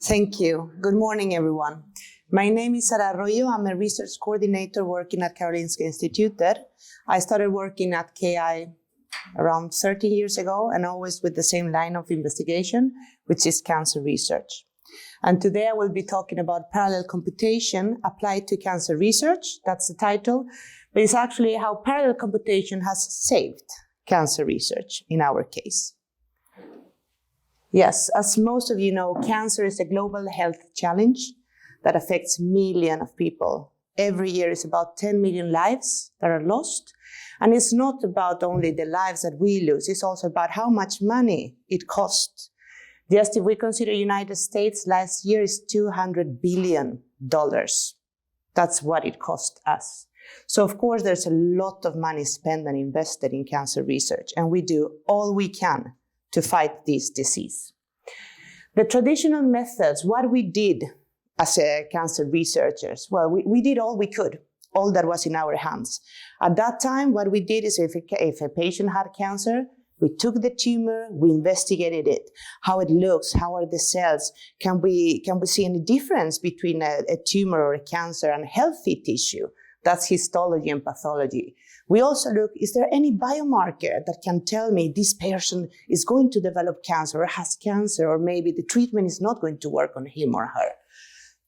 Thank you. Good morning, everyone. My name is Sara Arroyo. I'm a research coordinator working at Karolinska Institutet. I started working at KI around 30 years ago and always with the same line of investigation, which is cancer research. And today I will be talking about parallel computation applied to cancer research. That's the title. But it's actually how parallel computation has saved cancer research in our case. Yes, as most of you know, cancer is a global health challenge that affects millions of people. Every year is about 10 million lives that are lost. And it's not about only the lives that we lose, it's also about how much money it costs. Just if we consider United States, last year is $200 billion. That's what it cost us. So of course, there's a lot of money spent and invested in cancer research, and we do all we can to fight this disease. The traditional methods, what we did as cancer researchers, well, we did all we could, all that was in our hands. At that time, what we did is if a patient had cancer, we took the tumor, we investigated it, how it looks, how are the cells, can we see any difference between a tumor or a cancer and healthy tissue? That's histology and pathology. We also look, is there any biomarker that can tell me this person is going to develop cancer or has cancer, or maybe the treatment is not going to work on him or her?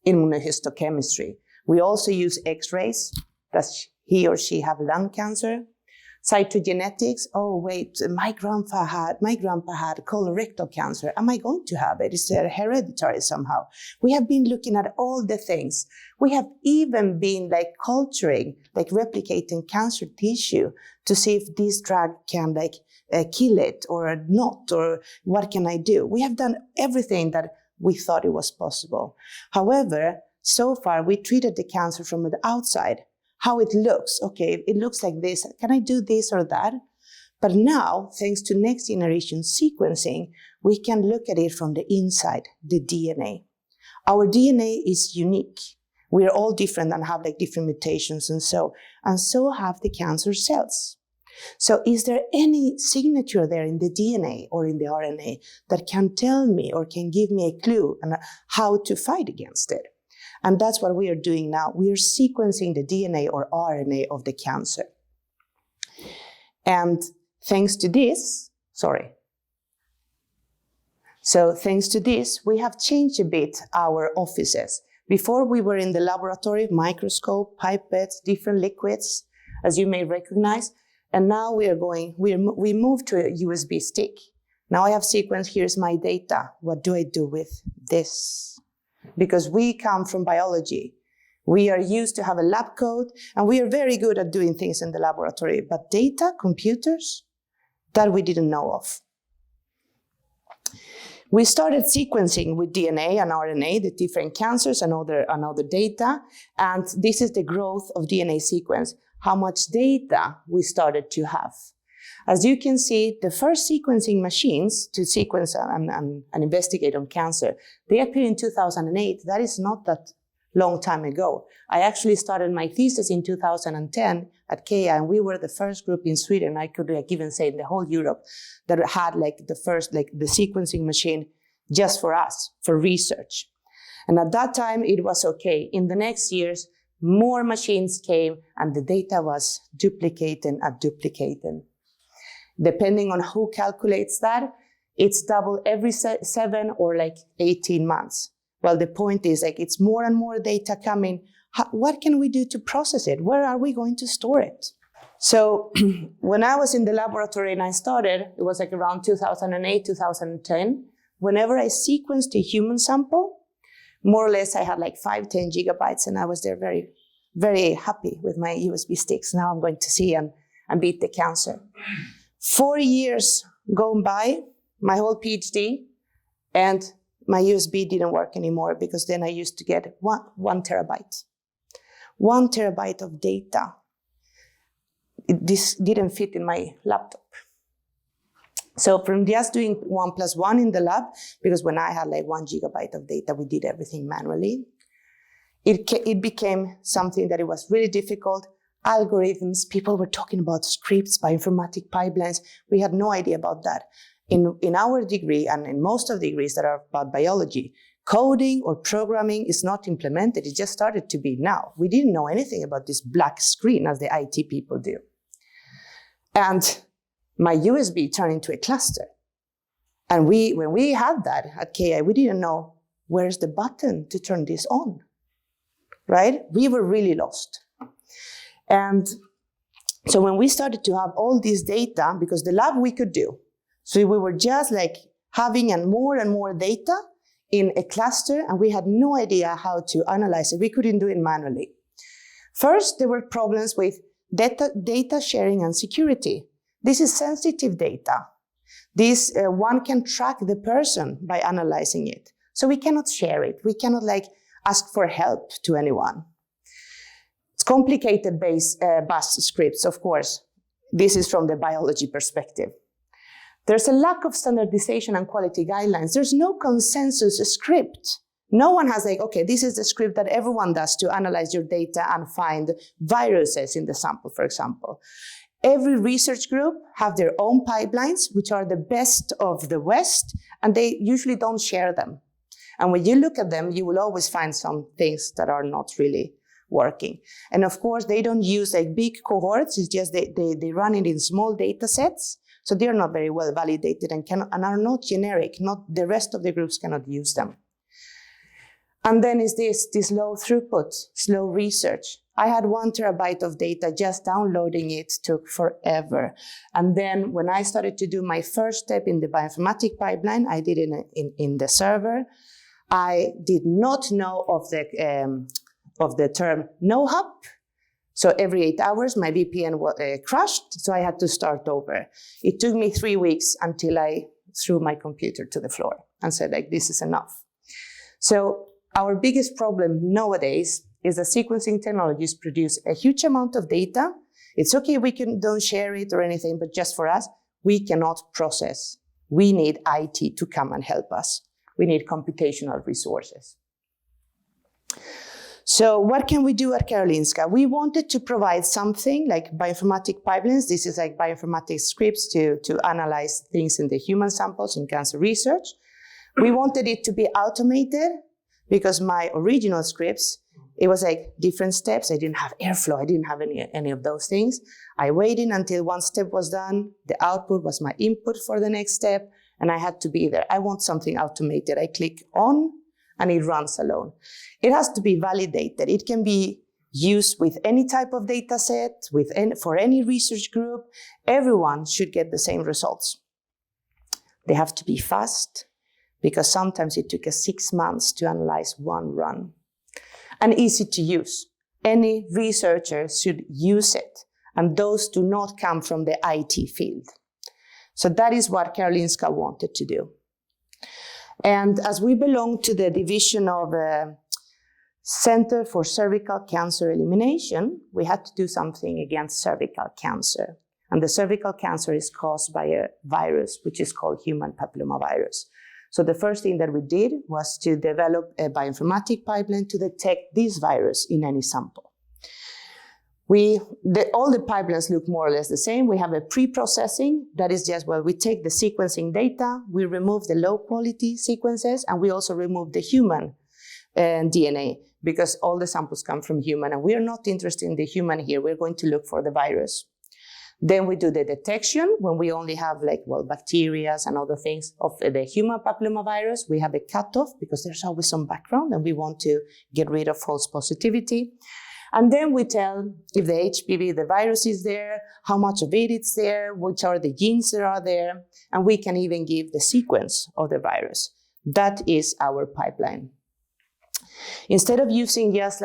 Immunohistochemistry. We also use X-rays. Does he or she have lung cancer? Cytogenetics. Oh, wait, my grandpa had colorectal cancer. Am I going to have it? Is it hereditary somehow? We have been looking at all the things. We have even been culturing, replicating cancer tissue to see if this drug can kill it or not, or what can I do? We have done everything that we thought it was possible. However, so far we treated the cancer from the outside. How it looks, okay, it looks like this, can I do this or that? But now, thanks to next generation sequencing, we can look at it from the inside, the DNA. Our DNA is unique. We are all different and have different mutations and so have the cancer cells. So is there any signature there in the DNA or in the RNA that can tell me or can give me a clue on how to fight against it? And that's what we are doing now. We are sequencing the DNA or RNA of the cancer. And thanks to this, we have changed a bit our offices. Before we were in the laboratory, microscope, pipettes, different liquids, as you may recognize. And now we moved to a USB stick. Now I have sequenced, here's my data. What do I do with this? Because we come from biology. We are used to have a lab coat, and we are very good at doing things in the laboratory. But data, computers, that we didn't know of. We started sequencing with DNA and RNA, the different cancers and other data. And this is the growth of DNA sequence, how much data we started to have. As you can see, the first sequencing machines to sequence and investigate on cancer, they appeared in 2008. That is not that long time ago. I actually started my thesis in 2010 at KI, and we were the first group in Sweden, I could even say in the whole Europe, that had the first the sequencing machine just for us, for research. And at that time, it was okay. In the next years, more machines came, and the data was duplicating and duplicating. Depending on who calculates that, it's double every 7 or 18 months. Well, the point is it's more and more data coming. What can we do to process it? Where are we going to store it? So when I was in the laboratory and I started, it was around 2008, 2010. Whenever I sequenced a human sample, more or less I had 5-10 gigabytes, and I was there very, very happy with my USB sticks. Now I'm going to see and beat the cancer. 4 years gone by, my whole PhD, and my USB didn't work anymore, because then I used to get 1 terabyte. 1 terabyte of data. This didn't fit in my laptop. So from just doing 1 + 1 in the lab, because when I had 1 gigabyte of data, we did everything manually. It became something that it was really difficult. Algorithms, people were talking about scripts, bioinformatic pipelines. We had no idea about that. In our degree, and in most of the degrees that are about biology, coding or programming is not implemented. It just started to be now. We didn't know anything about this black screen as the IT people do. And my USB turned into a cluster. And when we had that at KI, we didn't know where's the button to turn this on, right? We were really lost. And so when we started to have all this data, because the lab we could do, so we were just like having and more data in a cluster, and we had no idea how to analyze it. We couldn't do it manually. First, there were problems with data sharing and security. This is sensitive data. This one can track the person by analyzing it. So we cannot share it. We cannot ask for help to anyone. It's complicated bus scripts, of course. This is from the biology perspective. There's a lack of standardization and quality guidelines. There's no consensus script. No one has okay, this is the script that everyone does to analyze your data and find viruses in the sample, for example. Every research group have their own pipelines, which are the best of the West, and they usually don't share them. And when you look at them, you will always find some things that are not really working. And of course, they don't use big cohorts. It's just they run it in small data sets. So they're not very well validated and are not generic. Not the rest of the groups cannot use them. And then is this low throughput, slow research. I had 1 terabyte of data, just downloading it took forever. And then when I started to do my first step in the bioinformatic pipeline, I did it in the server. I did not know of the term no-hop. So every 8 hours, my VPN crashed, so I had to start over. It took me 3 weeks until I threw my computer to the floor and said, this is enough. So our biggest problem nowadays is that sequencing technologies produce a huge amount of data. It's okay, don't share it or anything, but just for us, we cannot process. We need IT to come and help us. We need computational resources. So what can we do at Karolinska? We wanted to provide something like bioinformatic pipelines. This is bioinformatic scripts to analyze things in the human samples in cancer research. We wanted it to be automated because my original scripts, it was different steps. I didn't have airflow. I didn't have any of those things. I waited until one step was done. The output was my input for the next step, and I had to be there. I want something automated. I click on, and it runs alone. It has to be validated. It can be used with any type of data set, for any research group. Everyone should get the same results. They have to be fast, because sometimes it took us 6 months to analyze one run. And easy to use. Any researcher should use it, and those do not come from the IT field. So that is what Karolinska wanted to do. And as we belong to the division of Center for Cervical Cancer Elimination, we had to do something against cervical cancer. And the cervical cancer is caused by a virus, which is called human papillomavirus. So the first thing that we did was to develop a bioinformatic pipeline to detect this virus in any sample. All the pipelines look more or less the same. We have a pre-processing, that is just, we take the sequencing data, we remove the low-quality sequences, and we also remove the human DNA, because all the samples come from human, and we are not interested in the human here. We're going to look for the virus. Then we do the detection when we only have bacteria and other things of the human papillomavirus. We have a cutoff because there's always some background and we want to get rid of false positivity. And then we tell if the HPV, the virus is there, how much of it is there, which are the genes that are there, and we can even give the sequence of the virus. That is our pipeline. Instead of using just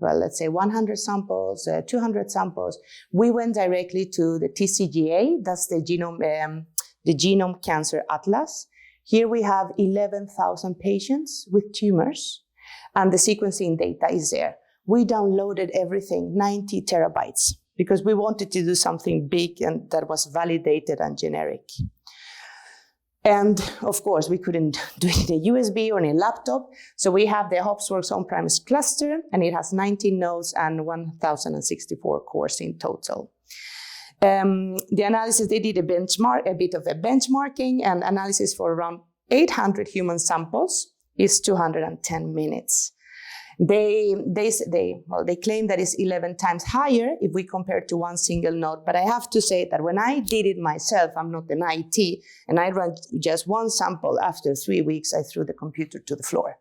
let's say 100 samples, 200 samples, we went directly to the TCGA, that's the Genome Cancer Atlas. Here we have 11,000 patients with tumors, and the sequencing data is there. We downloaded everything, 90 terabytes, because we wanted to do something big and that was validated and generic. And of course, we couldn't do it in a USB or in a laptop. So we have the Hopsworks on-premise cluster, and it has 19 nodes and 1,064 cores in total. The analysis, they did a bit of a benchmarking and analysis for around 800 human samples is 210 minutes. They claim that it's 11 times higher if we compare to one single node. But I have to say that when I did it myself, I'm not an IT, and I ran just one sample. After 3 weeks, I threw the computer to the floor.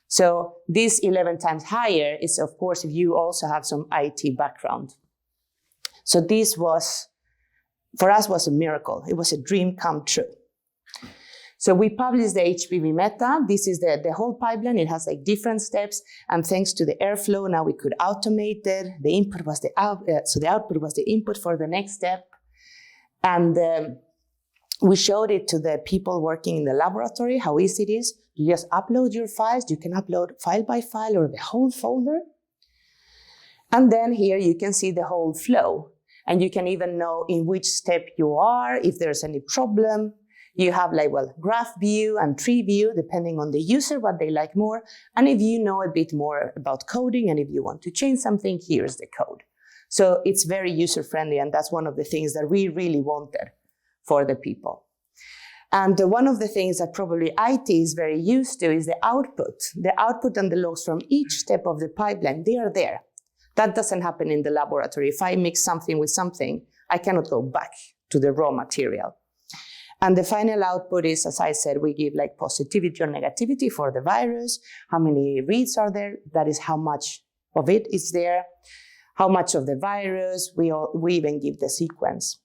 So this 11 times higher is, of course, if you also have some IT background. So this was, for us, was a miracle. It was a dream come true. So we published the HPV meta. This is the whole pipeline. It has like different steps, and thanks to the airflow, now we could automate it. The input was the so the output was the input for the next step, and we showed it to the people working in the laboratory how easy it is. You just upload your files. You can upload file by file or the whole folder, and then here you can see the whole flow, and you can even know in which step you are if there's any problem. You have like, well, graph view and tree view, depending on the user, what they like more. And if you know a bit more about coding and if you want to change something, here's the code. So it's very user-friendly, and that's one of the things that we really wanted for the people. And one of the things that probably IT is very used to is the output. The output and the logs from each step of the pipeline, they are there. That doesn't happen in the laboratory. If I mix something with something, I cannot go back to the raw material. And the final output is, as I said, we give like positivity or negativity for the virus, how many reads are there, that is how much of it is there, how much of the virus, we even give the sequence.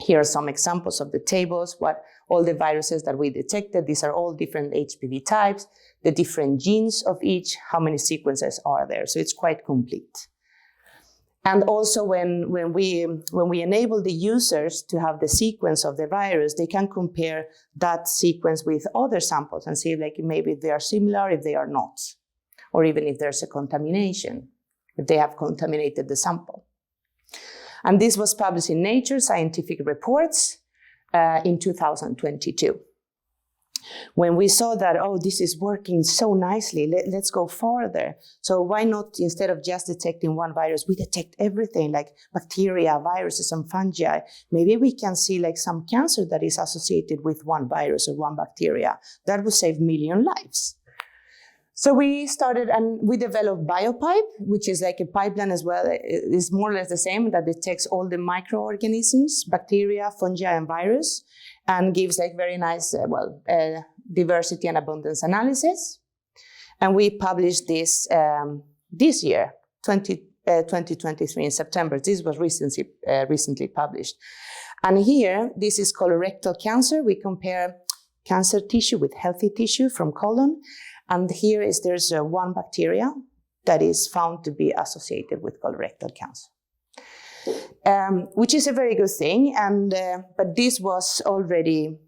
Here are some examples of the tables, what all the viruses that we detected. These are all different HPV types, the different genes of each, how many sequences are there. So it's quite complete. And also when we enable the users to have the sequence of the virus, they can compare that sequence with other samples and see like maybe if they are similar, if they are not, or even if there's a contamination, if they have contaminated the sample. And this was published in Nature Scientific Reports in 2022. When we saw that, oh, this is working so nicely, let's go further. So why not, instead of just detecting one virus, we detect everything like bacteria, viruses, and fungi. Maybe we can see like some cancer that is associated with one virus or one bacteria. That would save million lives. So we started and we developed BioPipe, which is like a pipeline as well. It's more or less the same, that detects all the microorganisms, bacteria, fungi, and virus, and gives like very nice, diversity and abundance analysis. And we published this this year, 2023 in September. This was recently published. And here, this is colorectal cancer. We compare cancer tissue with healthy tissue from colon. And here there's one bacteria that is found to be associated with colorectal cancer, which is a very good thing. And but this was already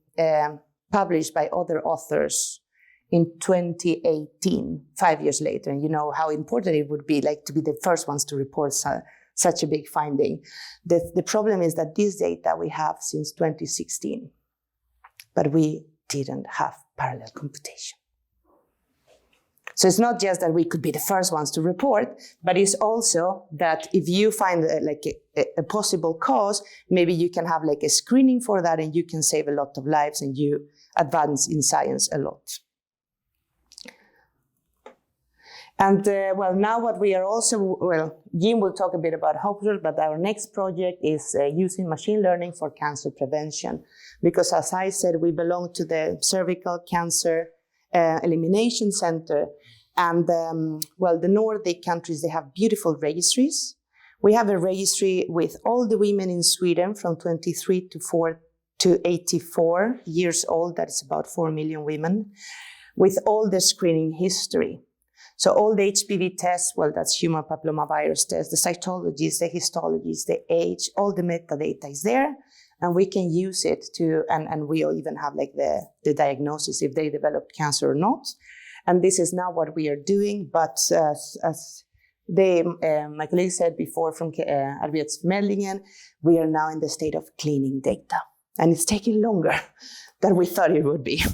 published by other authors in 2018, 5 years later. And you know how important it would be, like, to be the first ones to report such a big finding. The problem is that this data we have since 2016, but we didn't have parallel computation. So it's not just that we could be the first ones to report, but it's also that if you find a possible cause, maybe you can have like a screening for that, and you can save a lot of lives, and you advance in science a lot. And now what we are also, Jim will talk a bit about Hopsworks, but our next project is using machine learning for cancer prevention. Because as I said, we belong to the Cervical Cancer Elimination Center. And the Nordic countries, they have beautiful registries. We have a registry with all the women in Sweden from 23 to 84 years old. That's about 4 million women, with all the screening history. So all the HPV tests, that's human papillomavirus tests, the cytologies, the histologies, the age, all the metadata is there. And we can use it to, and we even have like the diagnosis if they developed cancer or not. And this is now what we are doing. But as my colleague said before from Arbetsförmedlingen, we are now in the state of cleaning data. And it's taking longer than we thought it would be.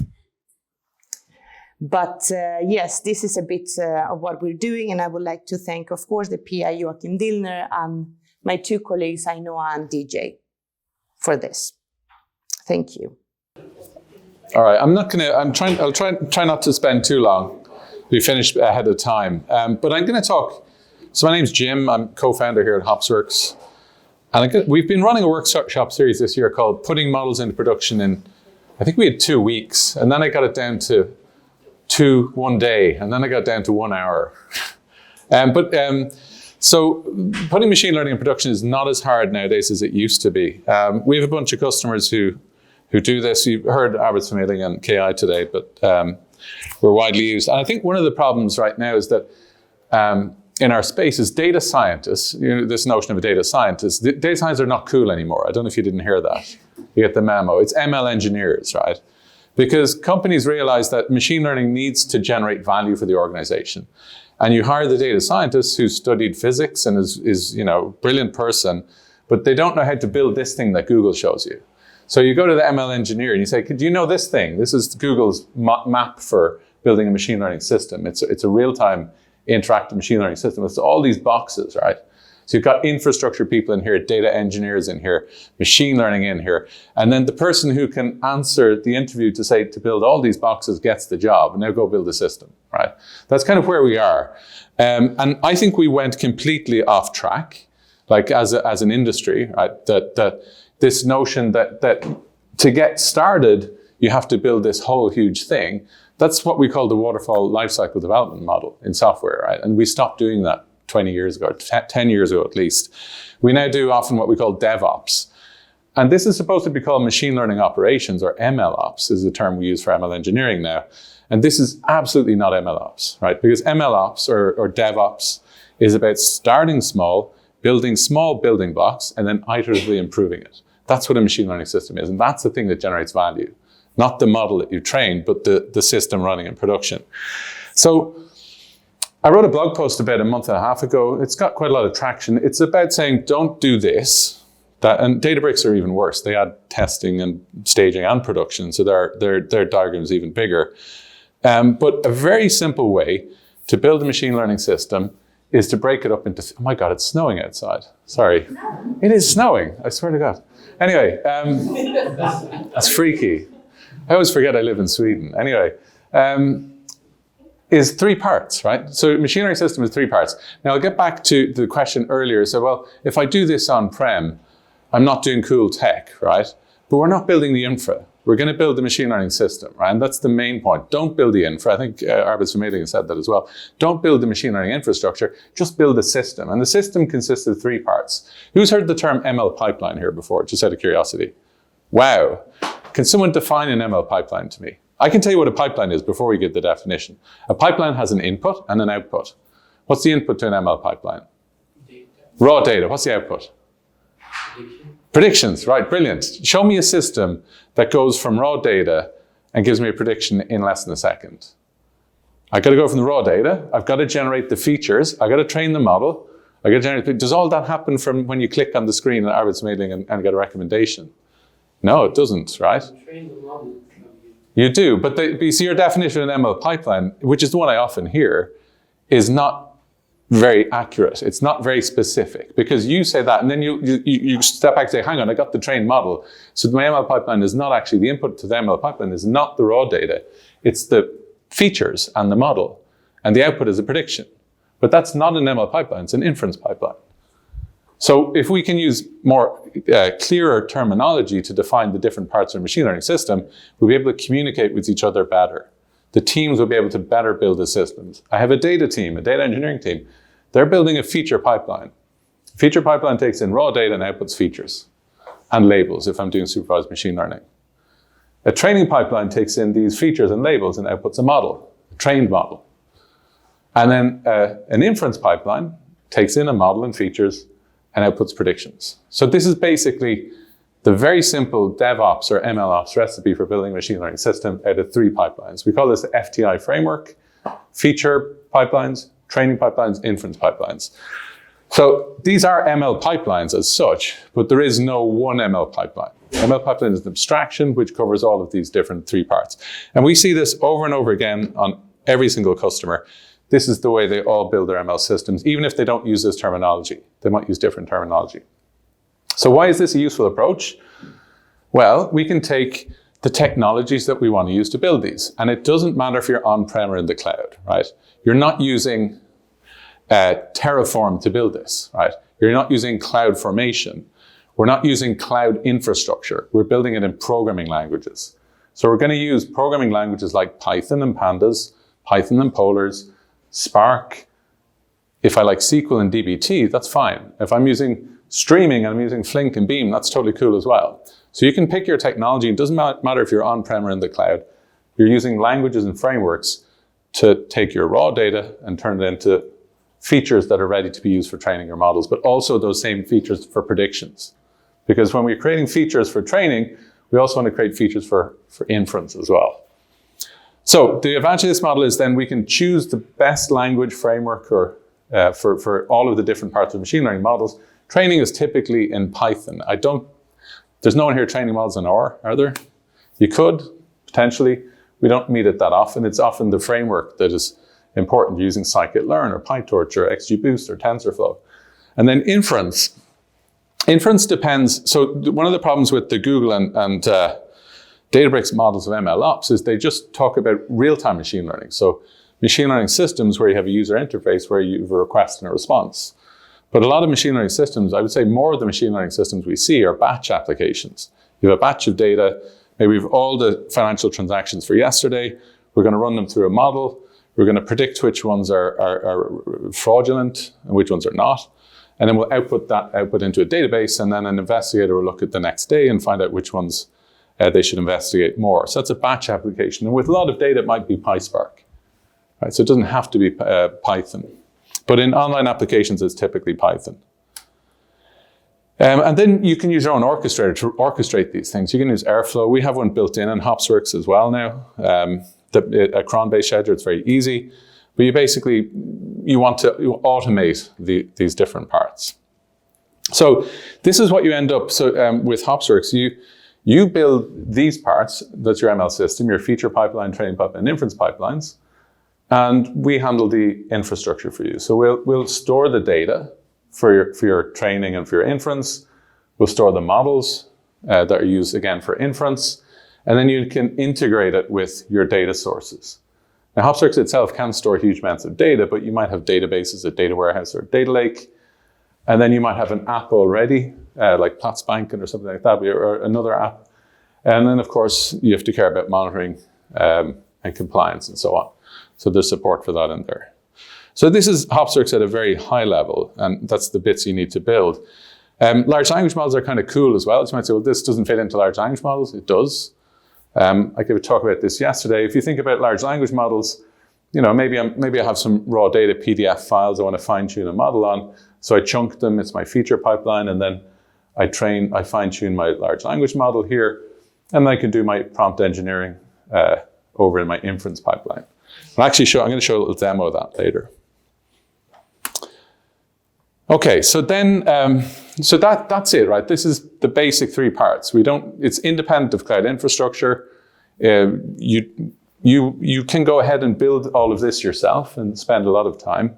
But yes, this is a bit of what we're doing. And I would like to thank, of course, the PI Joachim Dillner and my two colleagues, Ainoa and DJ, for this. Thank you. All right, I'll try not to spend too long. We finished ahead of time. But I'm going to talk, so my name's Jim, I'm co-founder here at Hopsworks. And we've been running a workshop series this year called Putting Models into Production in, I think we had 2 weeks. And then I got it down to 1 day. And then I got it down to 1 hour. So putting machine learning in production is not as hard nowadays as it used to be. We have a bunch of customers who do this. You've heard Arbetsförmedlingen and KI today, but we're widely used. And I think one of the problems right now is that in our space is data scientists, this notion of a data scientist. Data scientists are not cool anymore. I don't know if you didn't hear that. You get the memo. It's ML engineers, right? Because companies realize that machine learning needs to generate value for the organization. And you hire the data scientist who studied physics and is brilliant person, but they don't know how to build this thing that Google shows you. So you go to the ML engineer and you say, do you know this thing? This is Google's map for building a machine learning system. It's a real-time interactive machine learning system. It's all these boxes, right? So you've got infrastructure people in here, data engineers in here, machine learning in here. And then the person who can answer the interview to build all these boxes gets the job, and now go build a system, right? That's kind of where we are. And I think we went completely off track, like as an industry, right? That this notion that to get started, you have to build this whole huge thing. That's what we call the waterfall lifecycle development model in software, right? And we stopped doing that 20 years ago, 10 years ago at least. We now do often what we call DevOps. And this is supposed to be called machine learning operations, or MLOps is the term we use for ML engineering now. And this is absolutely not MLOps, right? Because MLOps or DevOps is about starting small, building small building blocks, and then iteratively improving it. That's what a machine learning system is. And that's the thing that generates value. Not the model that you trained, but the system running in production. So I wrote a blog post about a month and a half ago. It's got quite a lot of traction. It's about saying, don't do this. And Databricks are even worse. They add testing and staging and production, so their diagram is even bigger. But a very simple way to build a machine learning system is to break it up into, oh my God, it's snowing outside. Sorry. No. It is snowing, I swear to God. Anyway, that's freaky. I always forget I live in Sweden. Anyway, is 3 parts, right? So machine learning system is 3 parts. Now I'll get back to the question earlier. So, well, if I do this on-prem, I'm not doing cool tech, right? But we're not building the infra. We're going to build the machine learning system, right? And that's the main point. Don't build the infra. I think Arbetsförmedlingen said that as well. Don't build the machine learning infrastructure. Just build the system. And the system consists of 3 parts. Who's heard the term ML pipeline here before, just out of curiosity? Wow. Can someone define an ML pipeline to me? I can tell you what a pipeline is before we get the definition. A pipeline has an input and an output. What's the input to an ML pipeline? Data. Raw data. What's the output? Predictions, right, brilliant. Show me a system that goes from raw data and gives me a prediction in less than a second. I've got to go from the raw data, I've got to generate the features, I've got to train the model, I've got to generate, does all that happen from when you click on the screen at Arbetsförmedlingen and get a recommendation? No, it doesn't, right? Train the model. You do, but you see your definition of an ML pipeline, which is the one I often hear, is not very accurate. It's not very specific, because you say that and then you step back and say, hang on, I got the trained model. So my ML pipeline is not actually, the input to the ML pipeline is not the raw data. It's the features and the model, and the output is a prediction. But that's not an ML pipeline, it's an inference pipeline. So if we can use more clearer terminology to define the different parts of a machine learning system, we'll be able to communicate with each other better. The teams will be able to better build the systems. I have a data team, a data engineering team. They're building a feature pipeline. Feature pipeline takes in raw data and outputs features and labels if I'm doing supervised machine learning. A training pipeline takes in these features and labels and outputs a model, a trained model. And then an inference pipeline takes in a model and features and outputs predictions. So this is basically the very simple DevOps or MLOps recipe for building a machine learning system out of 3 pipelines. We call this the FTI framework: feature pipelines, training pipelines, inference pipelines. So these are ML pipelines as such, but there is no one ML pipeline. ML pipeline is an abstraction which covers all of these different 3 parts. And we see this over and over again on every single customer. This is the way they all build their ML systems, even if they don't use this terminology. They might use different terminology. So why is this a useful approach? Well, we can take the technologies that we want to use to build these. And it doesn't matter if you're on-prem or in the cloud, right? You're not using Terraform to build this, right? You're not using CloudFormation. We're not using cloud infrastructure. We're building it in programming languages. So we're going to use programming languages like Python and Pandas, Python and Polars, Spark. If I like SQL and DBT, that's fine. If I'm using streaming and I'm using Flink and Beam, that's totally cool as well. So you can pick your technology. It doesn't matter if you're on-prem or in the cloud. You're using languages and frameworks to take your raw data and turn it into features that are ready to be used for training your models, but also those same features for predictions. Because when we're creating features for training, we also want to create features for inference as well. So the advantage of this model is then we can choose the best language framework or for all of the different parts of machine learning models. Training is typically in Python. There's no one here training models in R, are there? You could, potentially. We don't meet it that often. It's often the framework that is important, using scikit-learn or PyTorch or XGBoost or TensorFlow. And then inference. Inference depends. So one of the problems with the Google and Databricks models of MLOps is they just talk about real-time machine learning. So machine learning systems where you have a user interface where you have a request and a response. But a lot of machine learning systems, I would say more of the machine learning systems we see are batch applications. You have a batch of data, maybe we have all the financial transactions for yesterday, we're going to run them through a model, we're going to predict which ones are fraudulent and which ones are not, and then we'll output that output into a database, and then an investigator will look at the next day and find out which ones they should investigate more. So that's a batch application, and with a lot of data it might be PySpark. Right? So it doesn't have to be Python. But in online applications, it's typically Python. And then you can use your own orchestrator to orchestrate these things. You can use Airflow. We have one built in Hopsworks as well now. A cron-based scheduler, it's very easy. But you want to automate these different parts. So this is what you end up, with Hopsworks. You build these parts, that's your ML system, your feature pipeline, training pipeline, inference pipelines. And we handle the infrastructure for you. So we'll store the data for your training and for your inference. We'll store the models that are used, again, for inference. And then you can integrate it with your data sources. Now, Hopsworks itself can store huge amounts of data, but you might have databases, a data warehouse or a data lake. And then you might have an app already, like Platzbanken or something like that, or another app. And then, of course, you have to care about monitoring and compliance and so on. So there's support for that in there. So this is Hopsworks at a very high level, and that's the bits you need to build. Large language models are kind of cool as well. So you might say, well, this doesn't fit into large language models. It does. I gave a talk about this yesterday. If you think about large language models, maybe I have some raw data PDF files I want to fine tune a model on. So I chunk them, it's my feature pipeline, and then I fine tune my large language model here, and I can do my prompt engineering over in my inference pipeline. I'm going to show a little demo of that later. Okay, so then, that's it, right? This is the basic three parts. It's independent of cloud infrastructure. You can go ahead and build all of this yourself and spend a lot of time.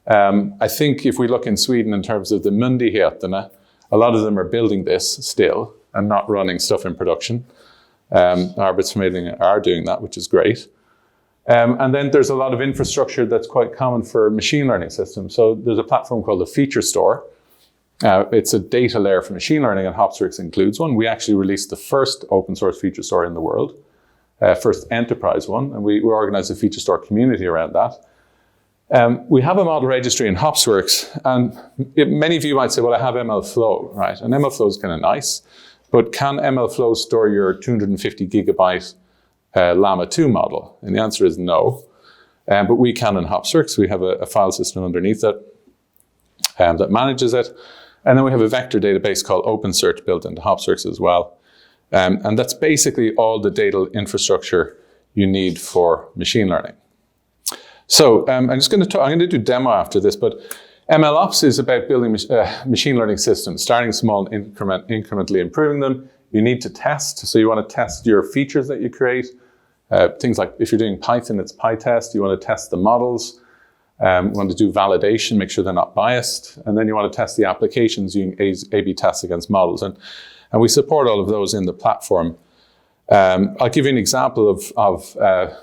I think if we look in Sweden in terms of the myndigheterna, a lot of them are building this still and not running stuff in production. Arbetsförmedlingen are doing that, which is great. And then there's a lot of infrastructure that's quite common for machine learning systems. So there's a platform called the Feature Store. It's a data layer for machine learning, and Hopsworks includes one. We actually released the first open source feature store in the world, first enterprise one, and we organized a feature store community around that. We have a model registry in Hopsworks, and many of you might say, well, I have MLflow, right? And MLflow is kind of nice, but can MLflow store your 250 gigabyte Llama 2 model? And the answer is no. But we can in Hopsworks. We have a file system underneath it that manages it. And then we have a vector database called OpenSearch built into Hopsworks as well. And that's basically all the data infrastructure you need for machine learning. So I'm going to do a demo after this, but MLOps is about building machine learning systems, starting small and incrementally improving them. You need to test. So you want to test your features that you create. Things like if you're doing Python, it's PyTest. You want to test the models. You want to do validation, make sure they're not biased. And then you want to test the applications using A/B tests against models. And we support all of those in the platform. I'll give you an example of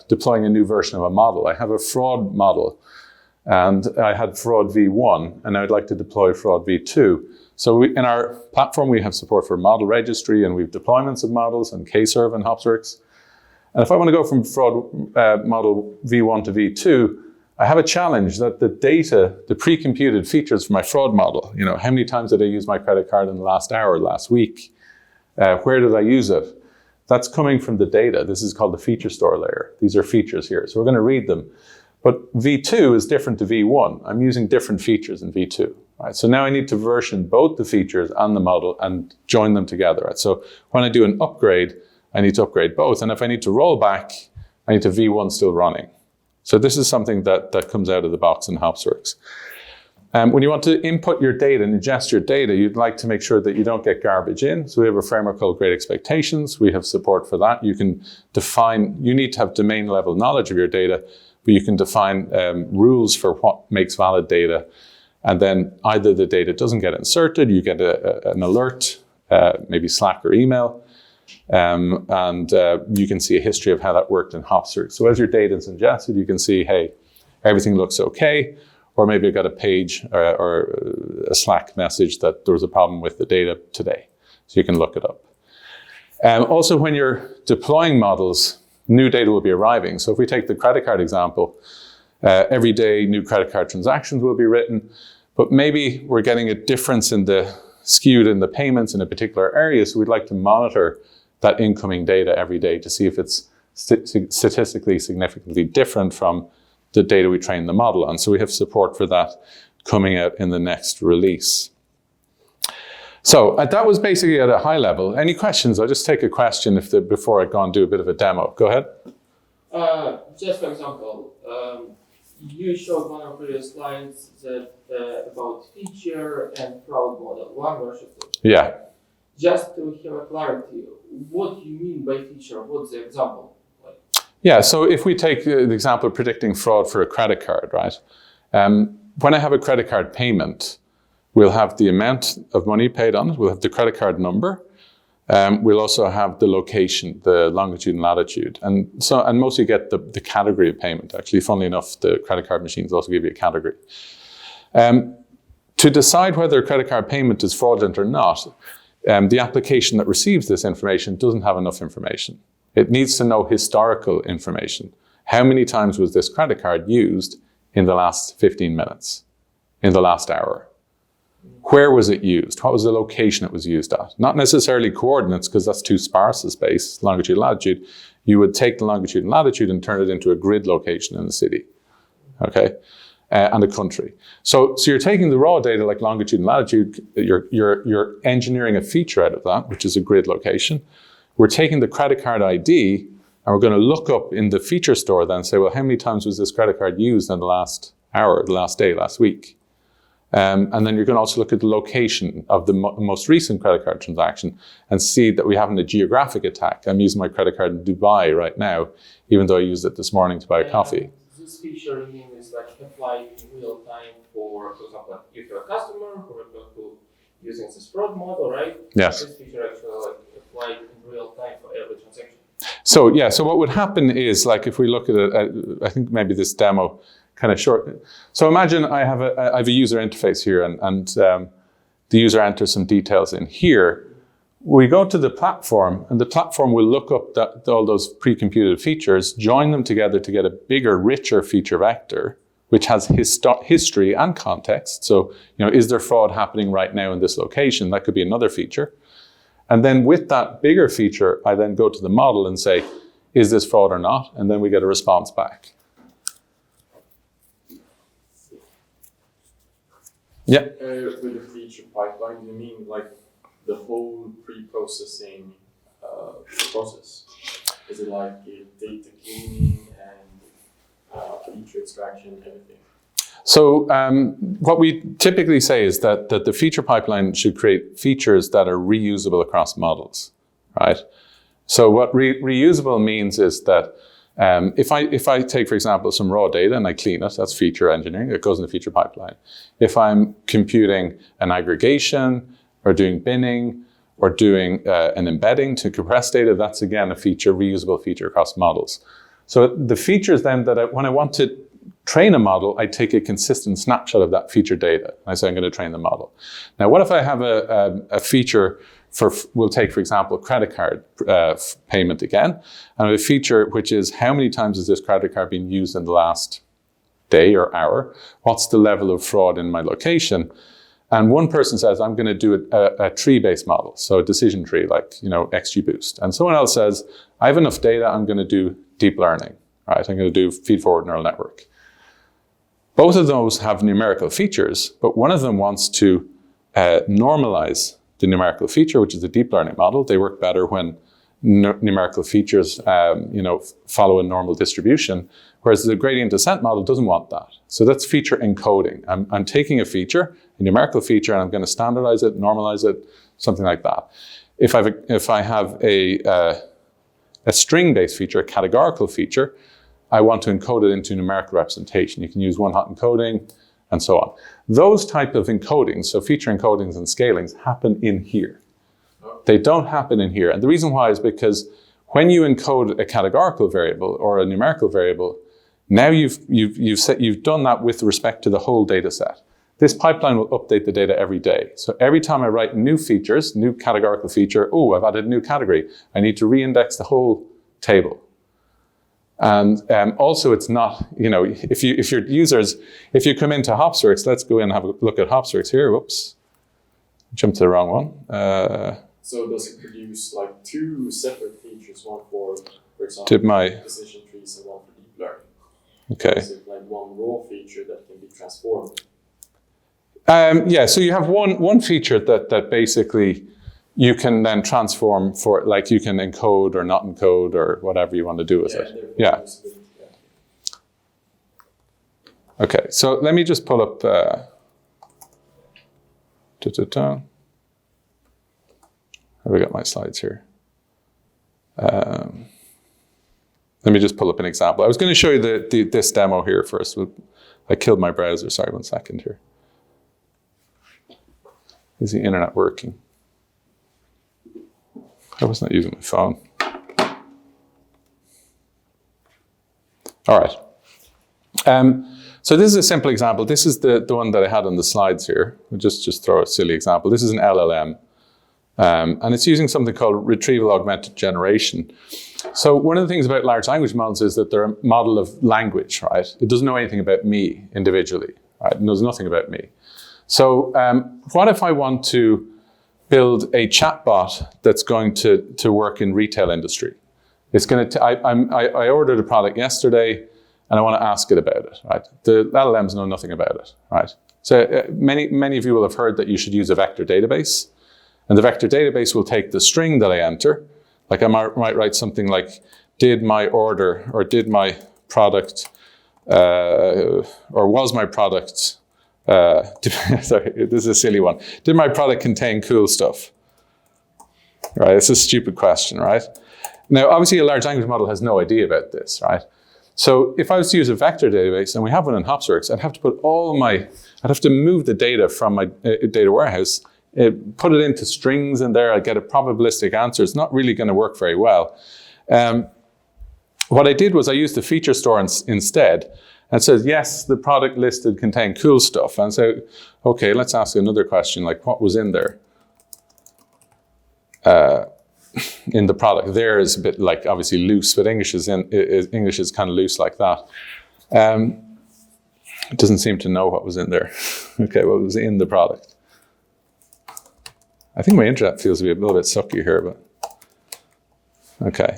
deploying a new version of a model. I have a fraud model, and I had fraud v1, and I'd like to deploy fraud v2. So in our platform, we have support for model registry, and we have deployments of models and Kserve and Hopsworks. And if I want to go from fraud model v1 to v2, I have a challenge that the data, the pre-computed features for my fraud model, how many times did I use my credit card in the last hour, last week? Where did I use it? That's coming from the data. This is called the feature store layer. These are features here. So we're going to read them. But v2 is different to v1. I'm using different features in v2. Right? So now I need to version both the features and the model and join them together. Right? So when I do an upgrade, I need to upgrade both. And if I need to roll back, I need to v1 still running. So this is something that comes out of the box in Hopsworks. When you want to input your data and ingest your data, you'd like to make sure that you don't get garbage in. So we have a framework called Great Expectations. We have support for that. You can define, you need to have domain level knowledge of your data, but you can define rules for what makes valid data. And then either the data doesn't get inserted, you get an alert, maybe Slack or email, and you can see a history of how that worked in Hopsworks. So as your data is ingested, you can see, hey, everything looks okay. Or maybe I got a page or a Slack message that there was a problem with the data today. So you can look it up. Also, when you're deploying models, new data will be arriving. So if we take the credit card example, every day new credit card transactions will be written, but maybe we're getting a difference in skewed in the payments in a particular area. So we'd like to monitor that incoming data every day to see if it's statistically significantly different from the data we trained the model on. So we have support for that coming out in the next release. So that was basically at a high level. Any questions? I'll just take a question before I go and do a bit of a demo. Go ahead. Just for example, you showed one of your slides about feature and fraud model, 1 versus 2. Yeah. Just to have a clarity, what do you mean by feature? What's the example? Yeah, so if we take the example of predicting fraud for a credit card, right? When I have a credit card payment, we'll have the amount of money paid on it, we'll have the credit card number, we'll also have the location, the longitude and latitude. And mostly get the category of payment. Actually, funnily enough, the credit card machines also give you a category. To decide whether a credit card payment is fraudulent or not, the application that receives this information doesn't have enough information. It needs to know historical information. How many times was this credit card used in the last 15 minutes, in the last hour? Where was it used? What was the location it was used at? Not necessarily coordinates, because that's too sparse a space, longitude, latitude. You would take the longitude and latitude and turn it into a grid location in the city, okay? And a country. So you're taking the raw data like longitude and latitude, you're engineering a feature out of that, which is a grid location. We're taking the credit card ID and we're going to look up in the feature store then and say, well, how many times was this credit card used in the last hour, the last day, last week? And then you're going to also look at the location of the most recent credit card transaction and see that we haven't a geographic attack. I'm using my credit card in Dubai right now, even though I used it this morning to buy a coffee. This feature you mean is like applied in real time for example, if you're a customer who using this fraud model, right? Yes. This feature actually like applied in real time for every transaction. So yeah, so what would happen is like if we look at it, I think maybe this demo kind of short. So imagine I have a user interface here and the user enters some details in here. We go to the platform and the platform will look up all those pre-computed features, join them together to get a bigger, richer feature vector, which has history and context. So, is there fraud happening right now in this location? That could be another feature. And then with that bigger feature, I then go to the model and say, is this fraud or not? And then we get a response back. Yeah. With the feature pipeline, you mean like the whole pre-processing process? Is it like data cleaning and feature extraction, everything? So what we typically say is that the feature pipeline should create features that are reusable across models, right? So what reusable means is that if I take, for example, some raw data and I clean it, that's feature engineering, it goes in the feature pipeline. If I'm computing an aggregation or doing binning or doing an embedding to compress data, that's again a feature, reusable feature across models. So the features then that when I want to train a model, I take a consistent snapshot of that feature data. I say I'm going to train the model. Now, what if I have a feature we'll take, for example, credit card payment again, and I have a feature which is how many times has this credit card been used in the last day or hour? What's the level of fraud in my location? And one person says, I'm going to do a tree-based model, so a decision tree, like, XGBoost. And someone else says, I have enough data, I'm going to do deep learning, right? I'm going to do feed-forward neural network. Both of those have numerical features, but one of them wants to normalize the numerical feature, which is a deep learning model. They work better when numerical features, follow a normal distribution, whereas the gradient descent model doesn't want that. So that's feature encoding. I'm taking a feature, a numerical feature, and I'm going to standardize it, normalize it, something like that. If I have a string-based feature, a categorical feature, I want to encode it into numerical representation. You can use one-hot encoding and so on. Those type of encodings, so feature encodings and scalings, happen in here. They don't happen in here. And the reason why is because when you encode a categorical variable or a numerical variable, now you've done that with respect to the whole data set. This pipeline will update the data every day. So every time I write new features, new categorical feature, I've added a new category, I need to reindex the whole table. And also it's not, if you come into Hopsworks, let's go in and have a look at Hopsworks here. Whoops, jumped to the wrong one. So does it produce like two separate features, one for example, decision trees and one for deep learning? Okay. Is it like one raw feature that can be transformed? Yeah, so you have one feature that basically you can then transform for, like you can encode or not encode or whatever you want to do with it. Yeah. Okay, so let me just pull up. Have I got my slides here? Let me just pull up an example. I was going to show you this demo here first. I killed my browser. Sorry, 1 second here. Is the internet working? I was not using my phone. All right. So this is a simple example. This is the one that I had on the slides here. We'll just throw a silly example. This is an LLM. And it's using something called retrieval augmented generation. So one of the things about large language models is that they're a model of language, right? It doesn't know anything about me individually, right? It knows nothing about me. So what if I want to build a chatbot that's going to work in retail industry? It's going to. I ordered a product yesterday, and I want to ask it about it. Right? The LLMs know nothing about it. Right? So many of you will have heard that you should use a vector database, and the vector database will take the string that I enter. Like I might write something like, "Did my order or did my product or was my product?" Sorry, this is a silly one. Did my product contain cool stuff? Right, it's a stupid question, right? Now, obviously, a large language model has no idea about this, right? So if I was to use a vector database, and we have one in Hopsworks, I'd have to move the data from my data warehouse, put it into strings in there, I'd get a probabilistic answer. It's not really going to work very well. What I did was I used the feature store instead. And it says, yes, the product listed contained cool stuff. And so, okay, let's ask another question, like what was in there? In the product. There is a bit like obviously loose, but English is kind of loose like that. It doesn't seem to know what was in there. Okay, what was in the product? I think my internet feels to be a little bit sucky here, but okay.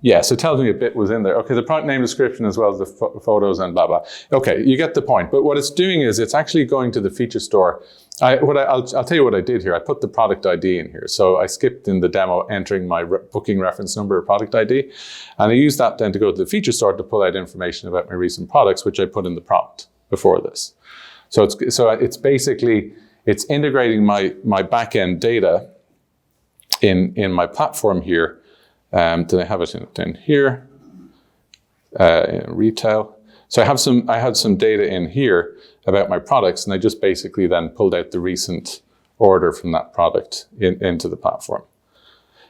Yeah, so it tells me a bit was in there. Okay, the product name description as well as the photos and blah, blah. Okay, you get the point. But what it's doing is it's actually going to the feature store. I'll tell you what I did here. I put the product ID in here. So I skipped in the demo entering my booking reference number or product ID. And I used that then to go to the feature store to pull out information about my recent products, which I put in the prompt before this. So it's basically, it's integrating my back-end data in my platform here. Did I have it in here? In retail. So I had some data in here about my products, and I just basically then pulled out the recent order from that product into the platform.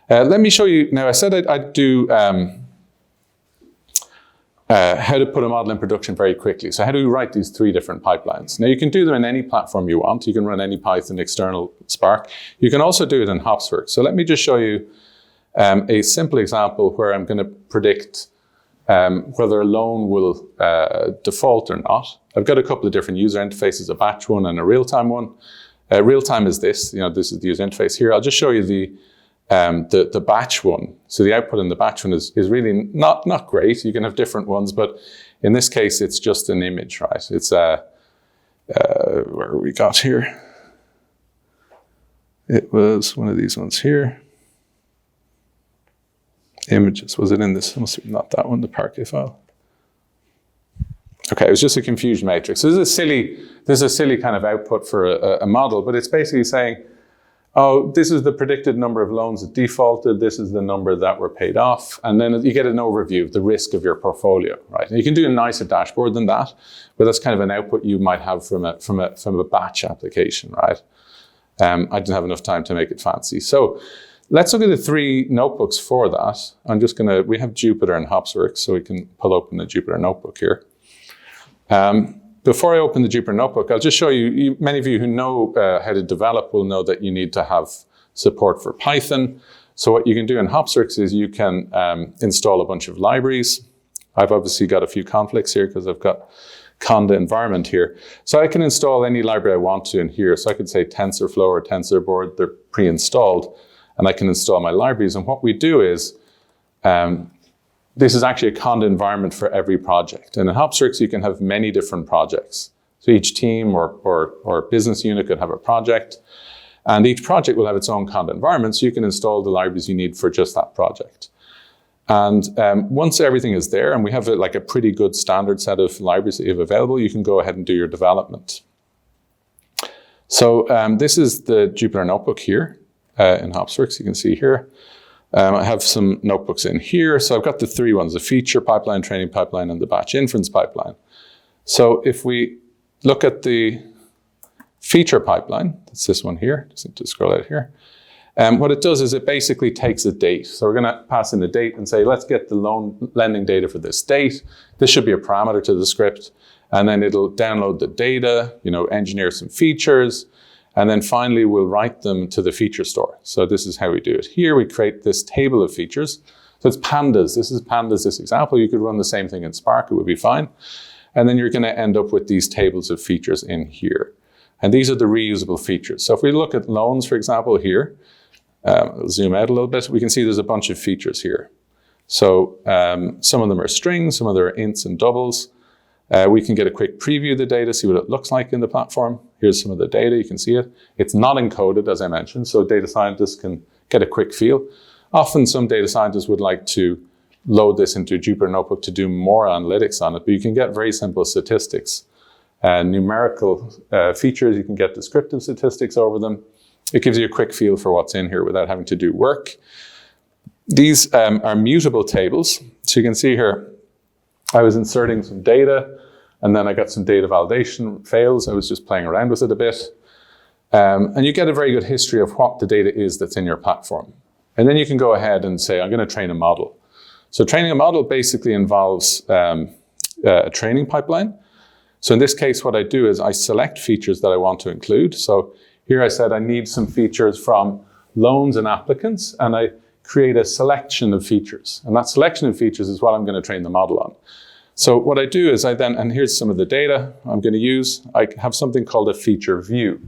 Let me show you, now I said I'd do how to put a model in production very quickly. So how do we write these 3 different pipelines? Now you can do them in any platform you want. You can run any Python external Spark. You can also do it in Hopsworks. So let me just show you a simple example where I'm going to predict whether a loan will default or not. I've got a couple of different user interfaces, a batch one and a real-time one. Real-time is this, this is the user interface here. I'll just show you the batch one. So the output in the batch one is really not great. You can have different ones, but in this case, it's just an image, right? It's where we got here. It was one of these ones here. Images, was it in this? Must be not that one, the Parquet file. Okay, it was just a confusion matrix. So this is a silly kind of output for a model, but it's basically saying, oh, this is the predicted number of loans that defaulted, this is the number that were paid off, and then you get an overview of the risk of your portfolio, right? And you can do a nicer dashboard than that, but that's kind of an output you might have from a batch application, right? I didn't have enough time to make it fancy. So let's look at the 3 notebooks for that. We have Jupyter and Hopsworks, so we can pull open the Jupyter notebook here. Before I open the Jupyter notebook, I'll just show you, many of you who know how to develop will know that you need to have support for Python. So what you can do in Hopsworks is you can install a bunch of libraries. I've obviously got a few conflicts here because I've got Conda environment here. So I can install any library I want to in here. So I could say TensorFlow or TensorBoard, they're pre-installed, and I can install my libraries. And what we do is, this is actually a Conda environment for every project. And in Hopsworks, you can have many different projects. So each team or business unit could have a project, and each project will have its own Conda environment, so you can install the libraries you need for just that project. And once everything is there, and we have like a pretty good standard set of libraries that you have available, you can go ahead and do your development. So this is the Jupyter notebook here in Hopsworks, you can see here. I have some notebooks in here. So I've got the 3 ones, the feature pipeline, training pipeline, and the batch inference pipeline. So if we look at the feature pipeline, that's this one here, just need to scroll out here. What it does is it basically takes a date. So we're gonna pass in a date and say, let's get the lending data for this date. This should be a parameter to the script. And then it'll download the data, engineer some features, and then finally, we'll write them to the feature store. So this is how we do it. Here, we create this table of features. So it's pandas. This is pandas, this example. You could run the same thing in Spark. It would be fine. And then you're going to end up with these tables of features in here. And these are the reusable features. So if we look at loans, for example, here, I'll zoom out a little bit. We can see there's a bunch of features here. So some of them are strings. Some of them are ints and doubles. We can get a quick preview of the data, see what it looks like in the platform. Here's some of the data, you can see it. It's not encoded, as I mentioned, so data scientists can get a quick feel. Often some data scientists would like to load this into a Jupyter notebook to do more analytics on it, but you can get very simple statistics. Numerical features, you can get descriptive statistics over them. It gives you a quick feel for what's in here without having to do work. These are mutable tables. So you can see here, I was inserting some data, and then I got some data validation fails. I was just playing around with it a bit. And you get a very good history of what the data is that's in your platform. And then you can go ahead and say, I'm going to train a model. So training a model basically involves a training pipeline. So in this case, what I do is I select features that I want to include. So here I said I need some features from loans and applicants, and I create a selection of features. And that selection of features is what I'm going to train the model on. So what I do is and here's some of the data I'm going to use. I have something called a feature view.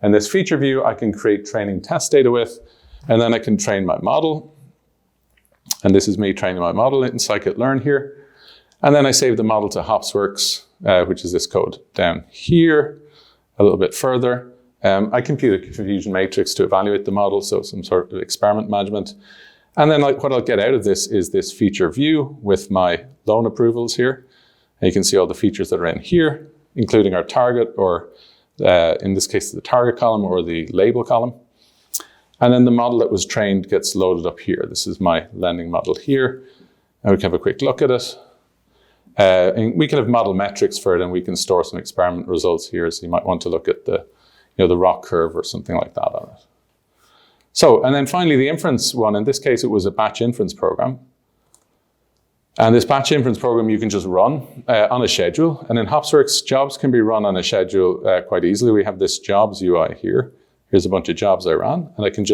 And this feature view I can create training test data with, and then I can train my model. And this is me training my model in scikit-learn here. And then I save the model to Hopsworks, which is this code down here, a little bit further. I compute a confusion matrix to evaluate the model, so some sort of experiment management. And then what I'll get out of this is this feature view with my loan approvals here. And you can see all the features that are in here, including our target, or in this case, the target column or the label column. And then the model that was trained gets loaded up here. This is my lending model here. And we can have a quick look at it. And we can have model metrics for it, and we can store some experiment results here. So you might want to look at the, the ROC curve or something like that on it. So, and then finally the inference one, in this case, it was a batch inference program. And this batch inference program you can just run on a schedule. And in Hopsworks, jobs can be run on a schedule quite easily. We have this jobs UI here. Here's a bunch of jobs I ran. And I can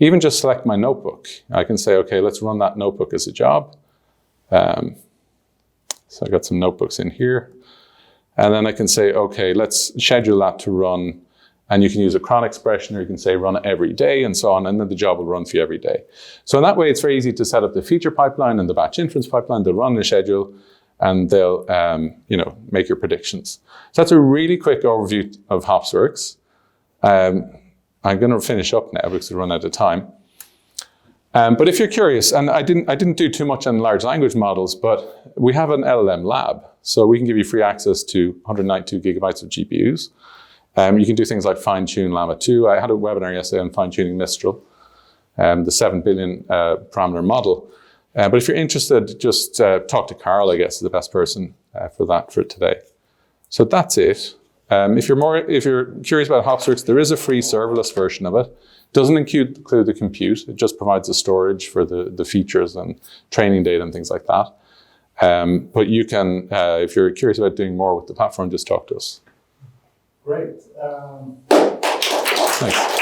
even just select my notebook. I can say, okay, let's run that notebook as a job. So I got some notebooks in here. And then I can say, okay, let's schedule that to run. And you can use a cron expression, or you can say run it every day and so on, and then the job will run for you every day. So in that way, it's very easy to set up the feature pipeline and the batch inference pipeline. They'll run the schedule, and they'll make your predictions. So that's a really quick overview of Hopsworks. I'm going to finish up now because we run out of time. But if you're curious, and I didn't do too much on large language models, but we have an LLM lab, so we can give you free access to 192 gigabytes of GPUs. You can do things like fine-tune Llama 2. I had a webinar yesterday on fine-tuning Mistral, the 7 billion parameter model. But if you're interested, just talk to Carl, I guess, is the best person for today. So that's it. If you're curious about Hopsworks, there is a free serverless version of it. Doesn't include the compute. It just provides the storage for the features and training data and things like that. But you can, if you're curious about doing more with the platform, just talk to us. Great. Thanks.